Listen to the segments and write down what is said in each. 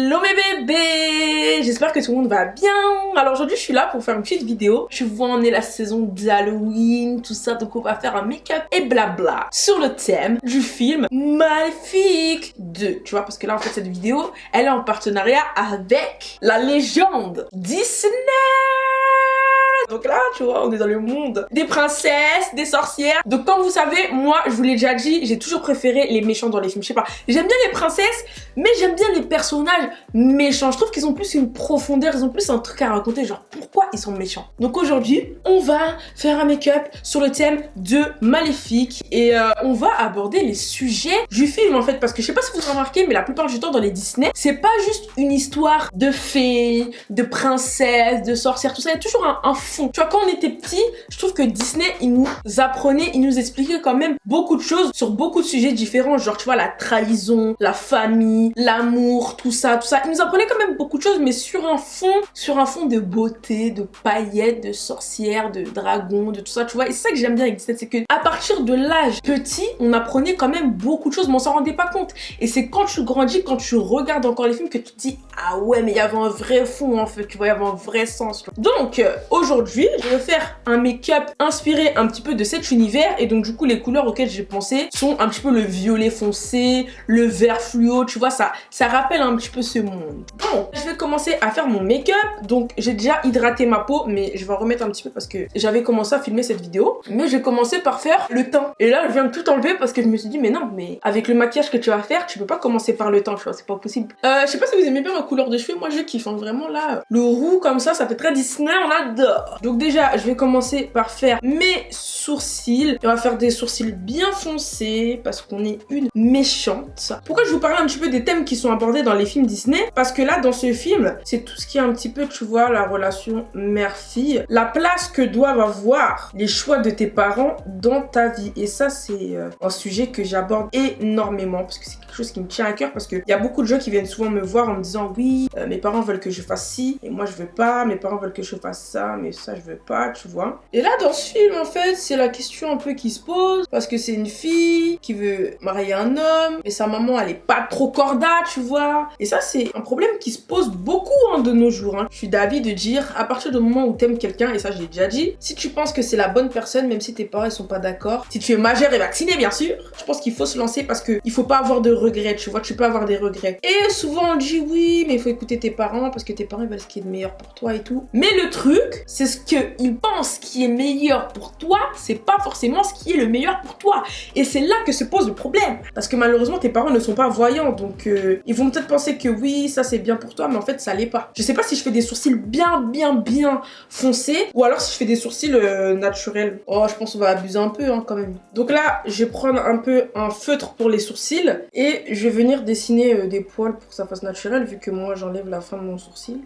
Hello mes bébés, j'espère que tout le monde va bien. Alors aujourd'hui je suis là pour faire une petite vidéo. Je vois on est la saison d'Halloween, tout ça, donc on va faire un make-up et blabla sur le thème du film Maléfique 2. Tu vois, parce que là en fait cette vidéo elle est en partenariat avec la légende Disney. Donc là, tu vois, on est dans le monde des princesses, des sorcières. Donc comme vous savez, moi, je vous l'ai déjà dit, j'ai toujours préféré les méchants dans les films. Je sais pas, j'aime bien les princesses, mais j'aime bien les personnages méchants. Je trouve qu'ils ont plus une profondeur, ils ont plus un truc à raconter, genre pourquoi ils sont méchants. Donc aujourd'hui, on va faire un make-up sur le thème de Maléfique et on va aborder les sujets du film en fait, parce que je sais pas si vous avez remarqué, mais la plupart du temps dans les Disney, c'est pas juste une histoire de fées, de princesses, de sorcières, tout ça, il y a toujours un fond. Tu vois, quand on était petit, je trouve que Disney, il nous apprenait, il nous expliquait quand même beaucoup de choses sur beaucoup de sujets différents, genre tu vois, la trahison, la famille, l'amour, tout ça, tout ça. Il nous apprenait quand même beaucoup de choses, mais sur un fond de beauté, de paillettes, de sorcières, de dragons, de tout ça, tu vois. Et c'est ça que j'aime bien avec Disney, c'est que à partir de l'âge petit, on apprenait quand même beaucoup de choses, mais on s'en rendait pas compte. Et c'est quand tu grandis, quand tu regardes encore les films, que tu te dis, ah ouais, mais il y avait un vrai fond en fait, tu vois, il y avait un vrai sens. Donc, aujourd'hui, je vais faire un make-up inspiré un petit peu de cet univers, et donc du coup les couleurs auxquelles j'ai pensé sont un petit peu le violet foncé, le vert fluo, tu vois, ça rappelle un petit peu ce monde. Bon, je vais commencer à faire mon make-up. Donc j'ai déjà hydraté ma peau, mais je vais en remettre un petit peu parce que j'avais commencé à filmer cette vidéo, mais j'ai commencé par faire le teint. Et là je viens de tout enlever parce que je me suis dit mais non, mais avec le maquillage que tu vas faire, tu peux pas commencer par le teint, tu vois, c'est pas possible. Je sais pas si vous aimez bien ma couleur de cheveux, moi je kiffe, hein, vraiment là, le roux comme ça fait très Disney, on adore. Donc déjà, je vais commencer par faire mes sourcils. Et on va faire des sourcils bien foncés parce qu'on est une méchante. Pourquoi je vous parle un petit peu des thèmes qui sont abordés dans les films Disney? Parce que là, dans ce film, c'est tout ce qui est un petit peu, tu vois, la relation mère-fille. La place que doivent avoir les choix de tes parents dans ta vie. Et ça, c'est un sujet que j'aborde énormément parce que c'est quelque chose qui me tient à cœur, parce qu'il y a beaucoup de gens qui viennent souvent me voir en me disant oui, mes parents veulent que je fasse ci et moi je veux pas, mes parents veulent que je fasse ça mais ça je veux pas, tu vois. Et là dans ce film en fait, c'est la question un peu qui se pose, parce que c'est une fille qui veut marier un homme mais sa maman elle est pas trop corda, tu vois. Et ça c'est un problème qui se pose beaucoup de nos jours, hein. Je suis d'avis de dire, à partir du moment où t'aimes quelqu'un, et ça j'ai déjà dit, si tu penses que c'est la bonne personne, même si tes parents ils sont pas d'accord, si tu es majeur et vacciné bien sûr, je pense qu'il faut se lancer, parce que il faut pas avoir de regrets, tu vois, tu peux avoir des regrets. Et souvent on dit oui mais il faut écouter tes parents parce que tes parents ils veulent ce qui est de meilleur pour toi et tout. Mais le truc, c'est ce qu'ils pensent qui est meilleur pour toi, c'est pas forcément ce qui est le meilleur pour toi. Et c'est là que se pose le problème. Parce que malheureusement tes parents ne sont pas voyants, donc ils vont peut-être penser que oui ça c'est bien pour toi, mais en fait ça l'est pas. Je sais pas si je fais des sourcils bien foncés, ou alors si je fais des sourcils naturels. Oh je pense qu'on va abuser un peu hein, quand même. Donc là je vais prendre un peu un feutre pour les sourcils et je vais venir dessiner des poils pour que ça fasse naturel, vu que moi j'enlève la fin de mon sourcil.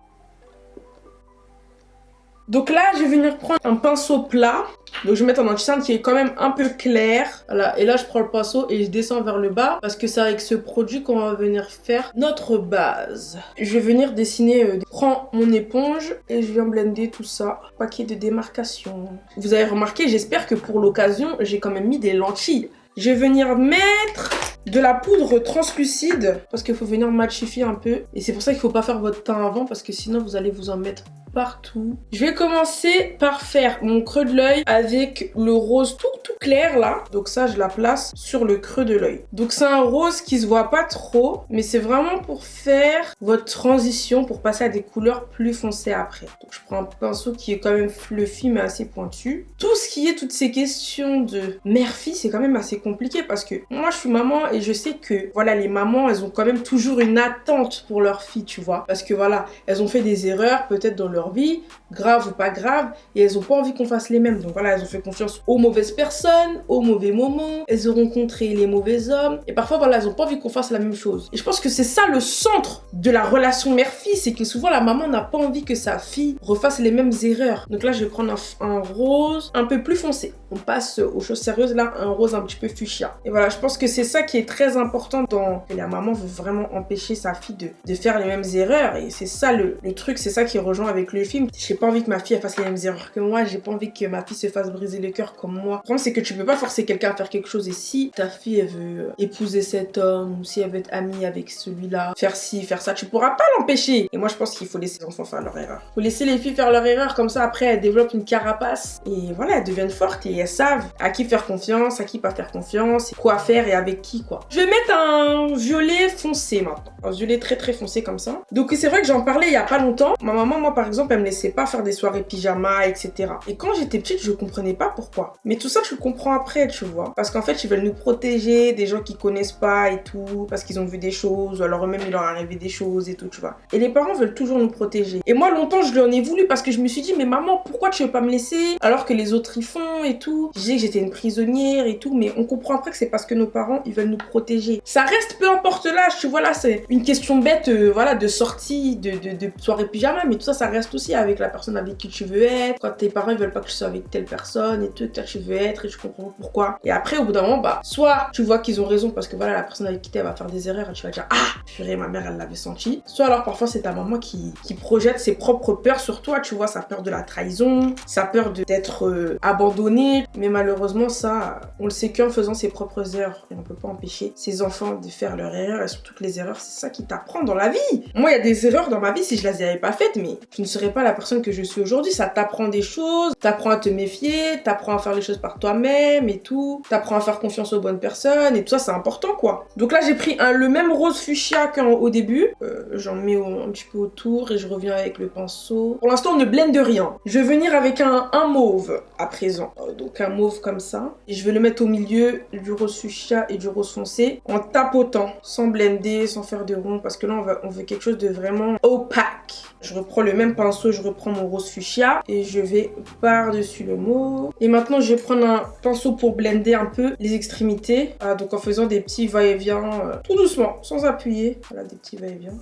Donc là, je vais venir prendre un pinceau plat. Donc je vais mettre un anti-cerne qui est quand même un peu clair. Voilà. Et là, je prends le pinceau et je descends vers le bas, parce que c'est avec ce produit qu'on va venir faire notre base. Je vais venir dessiner. Je prends mon éponge et je viens blender tout ça. Paquet de démarcation. Vous avez remarqué, j'espère que pour l'occasion, j'ai quand même mis des lentilles. Je vais venir mettre de la poudre translucide parce qu'il faut venir machifier un peu. Et c'est pour ça qu'il faut pas faire votre teint avant, parce que sinon vous allez vous en mettre partout. Je vais commencer par faire mon creux de l'œil avec le rose tout clair là. Donc ça je la place sur le creux de l'œil. Donc c'est un rose qui se voit pas trop, mais c'est vraiment pour faire votre transition, pour passer à des couleurs plus foncées après. Donc je prends un pinceau qui est quand même fluffy mais assez pointu. Tout ce qui est toutes ces questions de mère-fille, c'est quand même assez compliqué, parce que moi je suis maman et je sais que voilà, les mamans elles ont quand même toujours une attente pour leur fille, tu vois, parce que voilà, elles ont fait des erreurs peut-être dans leur vie, grave ou pas grave, et elles ont pas envie qu'on fasse les mêmes. Donc voilà, elles ont fait confiance aux mauvaises personnes, aux mauvais moments, elles ont rencontré les mauvais hommes, et parfois voilà, elles ont pas envie qu'on fasse la même chose. Et je pense que c'est ça le centre de la relation mère-fille, c'est que souvent la maman n'a pas envie que sa fille refasse les mêmes erreurs. Donc là je vais prendre un rose un peu plus foncé. On passe aux choses sérieuses là, un rose un petit peu fuchsia. Et voilà, je pense que c'est ça qui est très important dans... Et la maman veut vraiment empêcher sa fille de faire les mêmes erreurs, et c'est ça le truc, c'est ça qui rejoint avec avec le film. J'ai pas envie que ma fille elle fasse les mêmes erreurs que moi. J'ai pas envie que ma fille se fasse briser le cœur comme moi. Le problème, c'est que tu peux pas forcer quelqu'un à faire quelque chose. Et si ta fille, elle veut épouser cet homme, ou si elle veut être amie avec celui-là, faire ci, faire ça, tu pourras pas l'empêcher. Et moi, je pense qu'il faut laisser les enfants faire leur erreur. Faut laisser les filles faire leur erreur. Comme ça, après, elles développent une carapace. Et voilà, elles deviennent fortes et elles savent à qui faire confiance, à qui pas faire confiance, quoi faire et avec qui, quoi. Je vais mettre un violet foncé maintenant. Un violet très très foncé comme ça. Donc c'est vrai que j'en parlais il y a pas longtemps. Ma maman, moi par exemple, elle me laissait pas faire des soirées pyjama, etc. Et quand j'étais petite, je comprenais pas pourquoi. Mais tout ça, tu le comprends après, tu vois. Parce qu'en fait, ils veulent nous protéger des gens qui connaissent pas et tout, parce qu'ils ont vu des choses, ou alors eux-mêmes, il leur est arrivé des choses et tout, tu vois. Et les parents veulent toujours nous protéger. Et moi, longtemps, je lui en ai voulu parce que je me suis dit, mais maman, pourquoi tu veux pas me laisser alors que les autres y font et tout. Je disais que j'étais une prisonnière et tout, mais on comprend après que c'est parce que nos parents, ils veulent nous protéger. Ça reste peu importe l'âge, tu vois, là, c'est une question bête, voilà, de sortie, de soirée pyjama, mais tout ça, ça reste aussi avec la personne avec qui tu veux être. Quand tes parents, ils veulent pas que tu sois avec telle personne et tout, toi, tu veux être et tu comprends pourquoi. Et après, au bout d'un moment, bah, soit tu vois qu'ils ont raison parce que voilà, la personne avec qui t'es va faire des erreurs et tu vas dire, ah, purée, ma mère, elle l'avait senti. Soit alors, parfois, c'est ta maman qui projette ses propres peurs sur toi, tu vois, sa peur de la trahison, sa peur d'être abandonné. Mais malheureusement, ça, on le sait qu'en faisant ses propres erreurs. Et on peut pas empêcher ses enfants de faire leurs erreurs. Et surtout que les erreurs, c'est ça qui t'apprend dans la vie. Moi, il y a des erreurs dans ma vie, si je les avais pas faites, mais je ne serais pas la personne que je suis aujourd'hui. Ça t'apprend des choses, t'apprends à te méfier, t'apprends à faire les choses par toi-même et tout. T'apprends à faire confiance aux bonnes personnes et tout ça, c'est important, quoi. Donc là, j'ai pris le même rose fuchsia qu'au début. J'en mets un petit peu autour et je reviens avec le pinceau. Pour l'instant, on ne blende rien. Je vais venir avec un mauve à présent. Donc un mauve comme ça. Et je vais le mettre au milieu du rose fuchsia et du rose foncé en tapotant, sans blender, sans faire de rond, parce que là, on veut quelque chose de vraiment opaque. Je reprends le même pinceau, je reprends mon rose fuchsia et je vais par-dessus le mauve. Et maintenant, je vais prendre un pinceau pour blender un peu les extrémités. Donc en faisant des petits va-et-vient, tout doucement, sans appuyer. Voilà, des petits va-et-vient.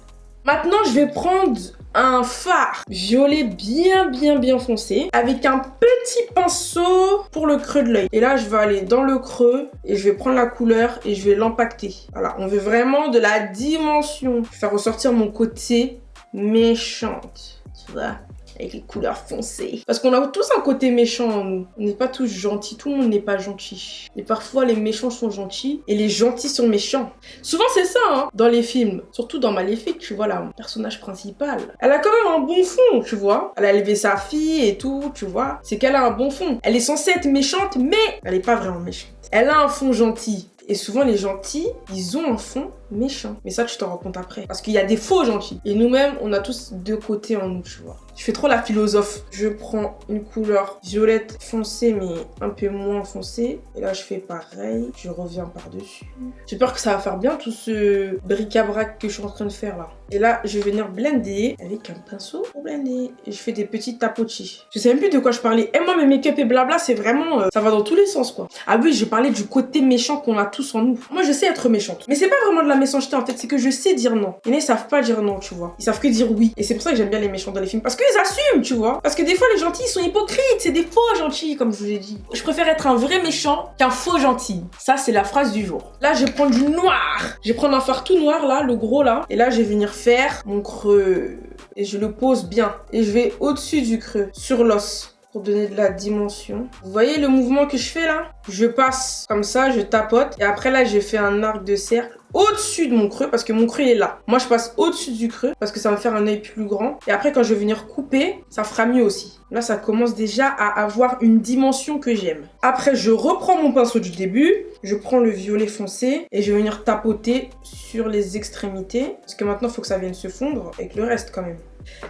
Maintenant, je vais prendre un fard violet bien foncé avec un petit pinceau pour le creux de l'œil. Et là, je vais aller dans le creux et je vais prendre la couleur et je vais l'empacter. Voilà, on veut vraiment de la dimension. Je vais faire ressortir mon côté méchante, tu vois, avec les couleurs foncées. Parce qu'on a tous un côté méchant en nous. On n'est pas tous gentils, tout le monde n'est pas gentil. Et parfois, les méchants sont gentils et les gentils sont méchants. Souvent, c'est ça, hein, dans les films. Surtout dans Maléfique, tu vois, la personnage principal. Elle a quand même un bon fond, tu vois. Elle a élevé sa fille et tout, tu vois. C'est qu'elle a un bon fond. Elle est censée être méchante, mais elle n'est pas vraiment méchante. Elle a un fond gentil. Et souvent, les gentils, ils ont un fond méchant. Mais ça, tu t'en rends compte après. Parce qu'il y a des faux gentils. Et nous-mêmes, on a tous deux côtés en nous, tu vois. Je fais trop la philosophe. Je prends une couleur violette foncée, mais un peu moins foncée. Et là, je fais pareil. Je reviens par-dessus. J'ai peur que ça va faire bien tout ce bric-à-brac que je suis en train de faire là. Et là, je vais venir blender avec un pinceau pour blender. Et je fais des petits tapotis. Je sais même plus de quoi je parlais. Et moi, mes make-up et blabla, c'est vraiment... ça va dans tous les sens, quoi. Ah oui, je parlais du côté méchant qu'on a tous en nous. Moi, je sais être méchante. Mais c'est pas vraiment de la méchanceté, en fait. C'est que je sais dire non. Il y en a, ils savent pas dire non, tu vois. Ils savent que dire oui. Et c'est pour ça que j'aime bien les méchants dans les films. Parce qu'ils assument, tu vois. Parce que des fois, les gentils, ils sont hypocrites. C'est des faux gentils, comme je vous ai dit. Je préfère être un vrai méchant qu'un faux gentil. Ça, c'est la phrase du jour. Là, je vais prendre du noir. Je vais prendre un fard tout noir, là, le gros, là. Et là, je vais venir faire mon creux. Et je le pose bien. Et je vais au-dessus du creux, sur l'os, pour donner de la dimension. Vous voyez le mouvement que je fais là? Je passe comme ça, je tapote. Et après là, j'ai fait un arc de cercle au-dessus de mon creux, parce que mon creux il est là. Moi, je passe au-dessus du creux, parce que ça va me faire un œil plus grand. Et après, quand je vais venir couper, ça fera mieux aussi. Là, ça commence déjà à avoir une dimension que j'aime. Après, je reprends mon pinceau du début. Je prends le violet foncé et je vais venir tapoter sur les extrémités. Parce que maintenant, il faut que ça vienne se fondre avec le reste quand même.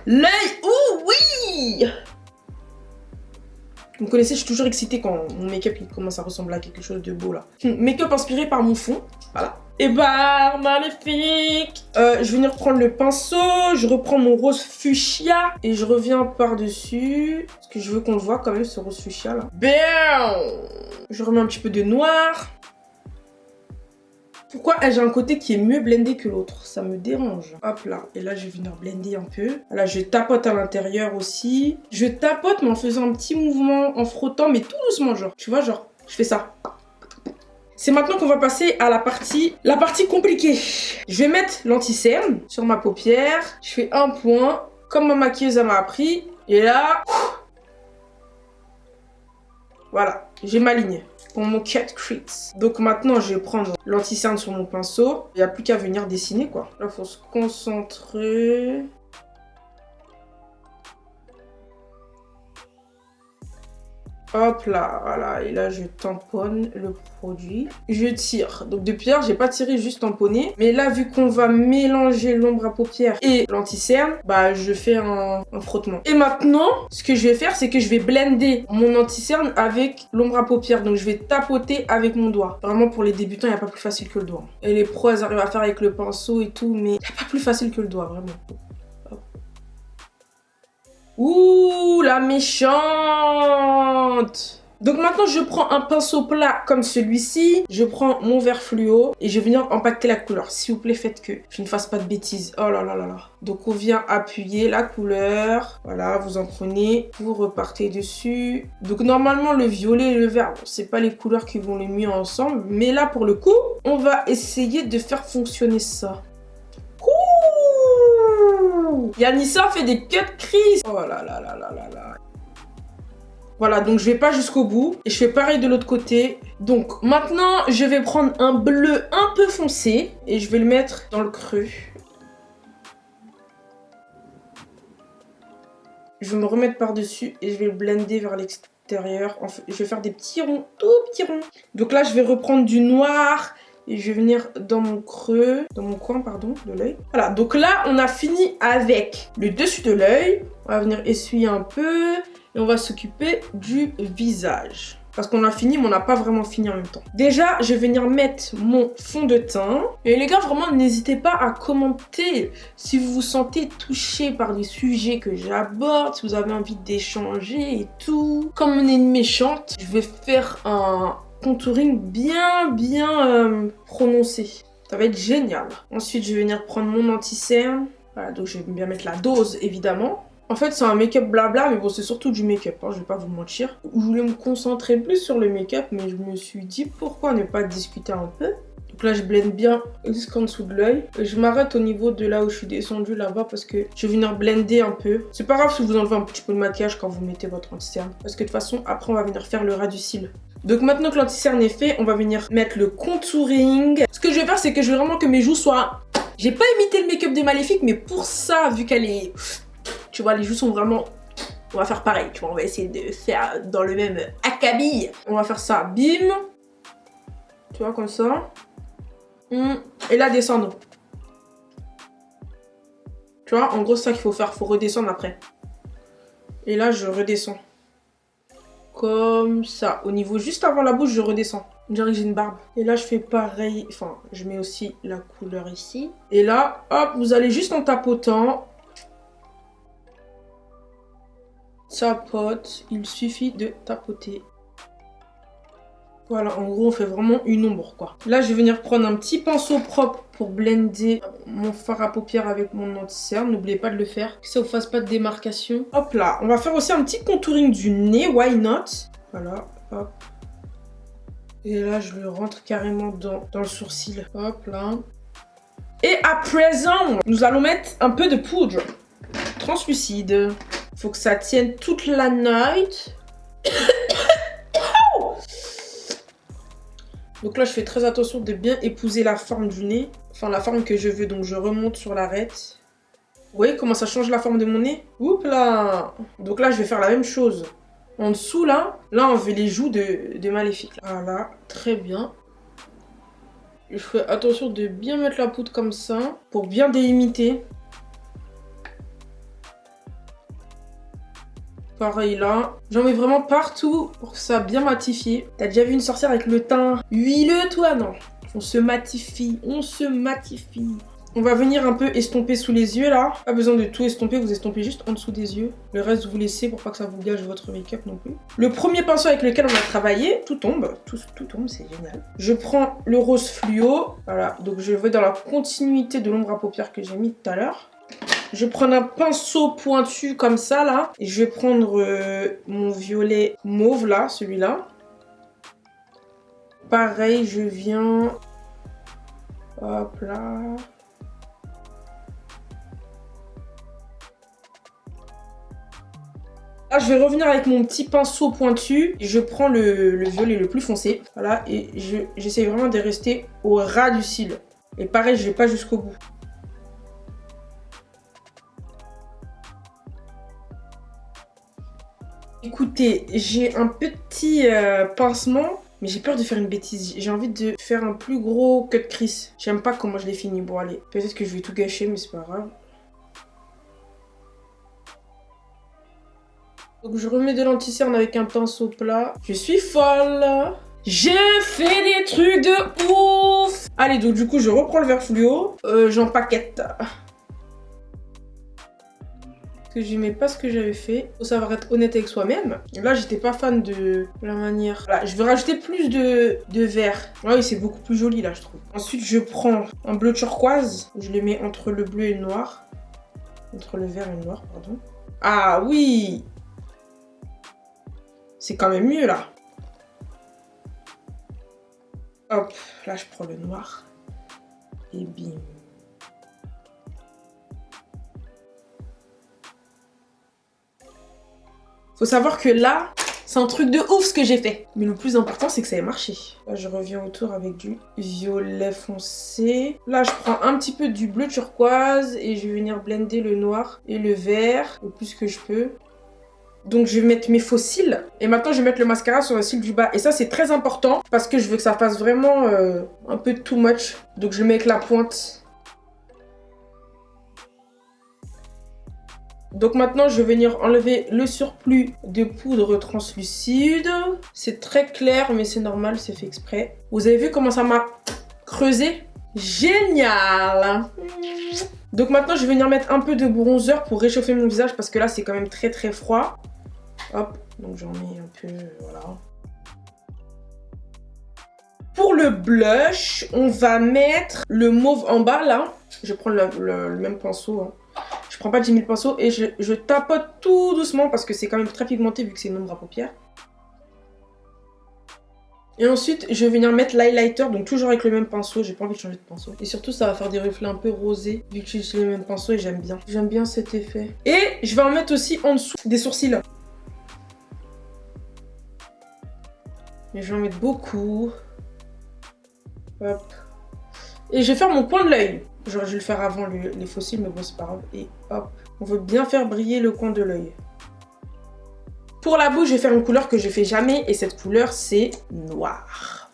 L'œil, ouh, oui! Vous me connaissez, je suis toujours excitée quand mon make-up il commence à ressembler à quelque chose de beau là. Make-up inspiré par mon fond, voilà. Et bah, maléfique. Je vais venir prendre le pinceau, je reprends mon rose fuchsia et je reviens par-dessus. Parce que je veux qu'on le voit quand même, ce rose fuchsia là. Bam! Je remets un petit peu de noir. Pourquoi j'ai un côté qui est mieux blendé que l'autre? Ça me dérange. Hop là. Et là, je vais venir blender un peu. Là, je tapote à l'intérieur aussi. Je tapote, mais en faisant un petit mouvement, en frottant, mais tout doucement, genre. Tu vois, genre, je fais ça. C'est maintenant qu'on va passer à la partie compliquée. Je vais mettre l'anti-cerne sur ma paupière. Je fais un point comme ma maquilleuse m'a appris. Et là, voilà, j'ai ma ligne pour mon cut crease. Donc maintenant, je vais prendre l'anti-cerne sur mon pinceau. Il n'y a plus qu'à venir dessiner, quoi. Là, il faut se concentrer. Hop là, voilà, et là je tamponne le produit. Je tire. Donc depuis hier, j'ai pas tiré, juste tamponné. Mais là, vu qu'on va mélanger l'ombre à paupières et l'anti-cerne, bah je fais un frottement. Et maintenant, ce que je vais faire, c'est que je vais blender mon anti-cerne avec l'ombre à paupières. Donc je vais tapoter avec mon doigt. Vraiment, pour les débutants, il n'y a pas plus facile que le doigt. Et les pros, elles arrivent à faire avec le pinceau et tout, mais il n'y a pas plus facile que le doigt, vraiment. Ouh, la méchante! Donc maintenant, je prends un pinceau plat comme celui-ci. Je prends mon vert fluo et je vais venir impacter la couleur. S'il vous plaît, faites que je ne fasse pas de bêtises. Oh là là là là. Donc on vient appuyer la couleur. Voilà, vous en prenez. Vous repartez dessus. Donc normalement, le violet et le vert, bon, c'est pas les couleurs qui vont le mieux ensemble. Mais là, pour le coup, on va essayer de faire fonctionner ça. Yanissa fait des cut crease. Oh là là là là là là. Voilà, donc je vais pas jusqu'au bout. Et je fais pareil de l'autre côté. Donc maintenant, je vais prendre un bleu un peu foncé. Et je vais le mettre dans le creux. Je vais me remettre par-dessus. Et je vais le blender vers l'extérieur. Je vais faire des petits ronds, tout petits ronds. Donc là, je vais reprendre du noir. Et je vais venir dans mon creux, dans mon coin, pardon, de l'œil. Voilà, donc là, on a fini avec le dessus de l'œil. On va venir essuyer un peu et on va s'occuper du visage. Parce qu'on a fini, mais on n'a pas vraiment fini en même temps. Déjà, je vais venir mettre mon fond de teint. Et les gars, vraiment, n'hésitez pas à commenter si vous vous sentez touché par des sujets que j'aborde, si vous avez envie d'échanger et tout. Comme on est une méchante, je vais faire un contouring bien prononcé. Ça va être génial. Ensuite, je vais venir prendre mon anti-cerne. Voilà, donc je vais bien mettre la dose, évidemment. En fait, c'est un make-up blabla, mais bon, c'est surtout du make-up, hein, je vais pas vous mentir. Je voulais me concentrer plus sur le make-up, mais je me suis dit, pourquoi ne pas discuter un peu? Donc là, je blende bien jusqu'en dessous de l'œil. Je m'arrête au niveau de là où je suis descendue là-bas parce que je vais venir blender un peu. C'est pas grave si vous enlevez un petit peu de maquillage quand vous mettez votre anti-cerne. Parce que de toute façon, après, on va venir faire le ras du cil. Donc maintenant que l'anti-cerne est fait, on va venir mettre le contouring. Ce que je vais faire, c'est que je veux vraiment que mes joues soient... J'ai pas imité le make-up de Maléfique, mais pour ça, vu qu'elle est... Tu vois, les joues sont vraiment... On va faire pareil, tu vois, on va essayer de faire dans le même acabit. On va faire ça, bim. Tu vois, comme ça. Et là, descendre. Tu vois, en gros, c'est ça qu'il faut faire, faut redescendre après. Et là, je redescends. Comme ça. Au niveau juste avant la bouche, je redescends. On dirait que j'ai une barbe. Et là, je fais pareil. Enfin, je mets aussi la couleur ici. Et là, hop, vous allez juste en tapotant. Tapote. Il suffit de tapoter. Voilà, en gros, on fait vraiment une ombre, quoi. Là, je vais venir prendre un petit pinceau propre pour blender mon fard à paupières avec mon anti-cerne. N'oubliez pas de le faire, que ça ne vous fasse pas de démarcation. Hop là, on va faire aussi un petit contouring du nez, why not? Voilà, hop. Et là, je le rentre carrément dans le sourcil. Hop là. Et à présent, nous allons mettre un peu de poudre translucide. Faut que ça tienne toute la night. Donc là, je fais très attention de bien épouser la forme du nez. Enfin, la forme que je veux. Donc, je remonte sur l'arête. Vous voyez comment ça change la forme de mon nez? Oups là. Donc là, je vais faire la même chose. En dessous, là, on veut les joues de Maléfique. Voilà, très bien. Je fais attention de bien mettre la poudre comme ça. Pour bien délimiter. Pareil là. J'en mets vraiment partout pour que ça bien matifie. T'as déjà vu une sorcière avec le teint huileux, toi? Non. On se matifie. On se matifie. On va venir un peu estomper sous les yeux là. Pas besoin de tout estomper, vous estompez juste en dessous des yeux. Le reste, vous laissez pour pas que ça vous gâche votre make-up non plus. Le premier pinceau avec lequel on a travaillé, tout tombe. Tout tombe, c'est génial. Je prends le rose fluo. Voilà, donc je vais dans la continuité de l'ombre à paupières que j'ai mis tout à l'heure. Je vais prendre un pinceau pointu comme ça là. Et je vais prendre mon violet mauve là, celui-là. Pareil, je viens... Hop là. Là, je vais revenir avec mon petit pinceau pointu. Je prends le violet le plus foncé. Voilà, et j'essaie vraiment de rester au ras du cil. Et pareil, je vais pas jusqu'au bout. Écoutez, j'ai un petit pincement, mais j'ai peur de faire une bêtise. J'ai envie de faire un plus gros cut crease. J'aime pas comment je l'ai fini. Bon, allez, peut-être que je vais tout gâcher, mais c'est pas grave. Donc je remets de l'anti-cerne avec un pinceau plat. Je suis folle. Je fais des trucs de ouf. Allez, donc du coup, je reprends le vert fluo. J'empaquette. Parce que j'aimais pas ce que j'avais fait. Faut savoir être honnête avec soi-même. Là, j'étais pas fan de la manière. Voilà, je vais rajouter plus de vert. Ah oui, c'est beaucoup plus joli là, je trouve. Ensuite, je prends un bleu turquoise. Je le mets entre le bleu et le noir. Entre le vert et le noir, pardon. Ah oui! C'est quand même mieux là. Hop, là je prends le noir. Et bim. Faut savoir que là, c'est un truc de ouf ce que j'ai fait. Mais le plus important, c'est que ça ait marché. Là, je reviens autour avec du violet foncé. Là, je prends un petit peu du bleu turquoise et je vais venir blender le noir et le vert le plus que je peux. Donc je vais mettre mes faux cils et maintenant je vais mettre le mascara sur le cil du bas. Et ça c'est très important parce que je veux que ça fasse vraiment un peu too much. Donc je le mets avec la pointe. Donc maintenant je vais venir enlever le surplus de poudre translucide. C'est très clair mais c'est normal, c'est fait exprès. Vous avez vu comment ça m'a creusé? Génial! Donc maintenant je vais venir mettre un peu de bronzer pour réchauffer mon visage parce que là c'est quand même très très froid. Hop, donc j'en mets un peu, voilà. Pour le blush, on va mettre le mauve en bas là. Je prends le même pinceau. Hein. Je prends pas 10 000 pinceaux et je tapote tout doucement parce que c'est quand même très pigmenté vu que c'est une ombre à paupières. Et ensuite, je vais venir mettre l'highlighter, donc toujours avec le même pinceau. J'ai pas envie de changer de pinceau. Et surtout, ça va faire des reflets un peu rosés vu que j'utilise le même pinceau et j'aime bien. J'aime bien cet effet. Et je vais en mettre aussi en dessous des sourcils. Et je vais en mettre beaucoup. Hop. Et je vais faire mon coin de l'œil. J'aurais dû le faire avant les faux cils, mais bon, c'est pas grave. Et hop. On veut bien faire briller le coin de l'œil. Pour la bouche, je vais faire une couleur que je fais jamais. Et cette couleur, c'est noir.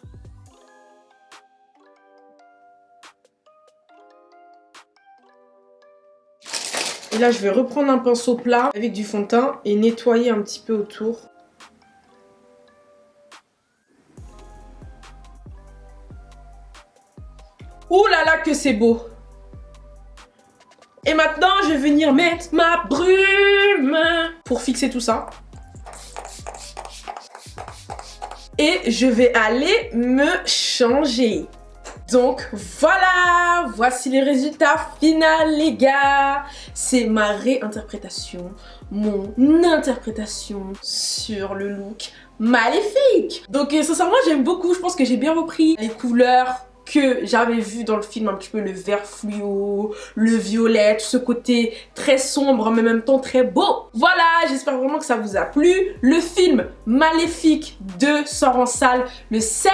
Et là, je vais reprendre un pinceau plat avec du fond de teint et nettoyer un petit peu autour. Ouh là là que c'est beau! Et maintenant, je vais venir mettre ma brume pour fixer tout ça. Et je vais aller me changer. Donc voilà, voici les résultats finaux les gars. C'est ma réinterprétation, mon interprétation sur le look maléfique. Donc sincèrement j'aime beaucoup, je pense que j'ai bien repris les couleurs que j'avais vu dans le film, un petit peu le vert fluo, le violet, tout ce côté très sombre mais en même temps très beau. Voilà, j'espère vraiment que ça vous a plu. Le film Maléfique 2 sort en salle le 16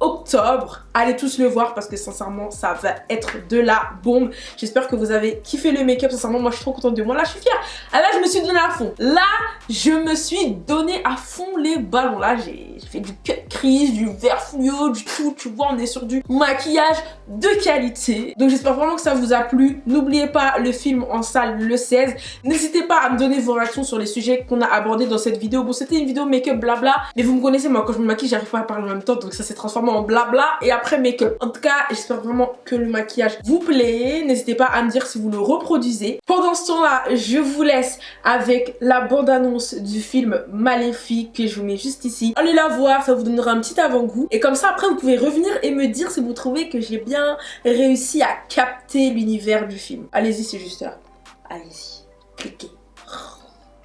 octobre. Allez tous le voir parce que sincèrement ça va être de la bombe. J'espère que vous avez kiffé le make-up. Sincèrement moi je suis trop contente de moi. Là je suis fière. Ah, là je me suis donné à fond. Là je me suis donné à fond les ballons. Là j'ai fait du cut crease, du vert fluo, du tout. Tu vois on est sur du maquillage de qualité. Donc j'espère vraiment que ça vous a plu. N'oubliez pas le film en salle le 16. N'hésitez pas à me donner vos réactions sur les sujets qu'on a abordés dans cette vidéo. Bon c'était une vidéo make-up blabla. Mais vous me connaissez moi quand je me maquille j'arrive pas à parler en même temps. Donc ça s'est transformé en blabla et après make-up. En tout cas j'espère vraiment que le maquillage vous plaît. N'hésitez pas à me dire si vous le reproduisez. Pendant ce temps là je vous laisse avec la bande-annonce du film Maléfique que je vous mets juste ici. Allez la voir, ça vous donnera un petit avant-goût. Et comme ça après vous pouvez revenir et me dire si vous trouvez que j'ai bien réussi à capter l'univers du film. Allez-y, c'est juste là. Allez-y, cliquez.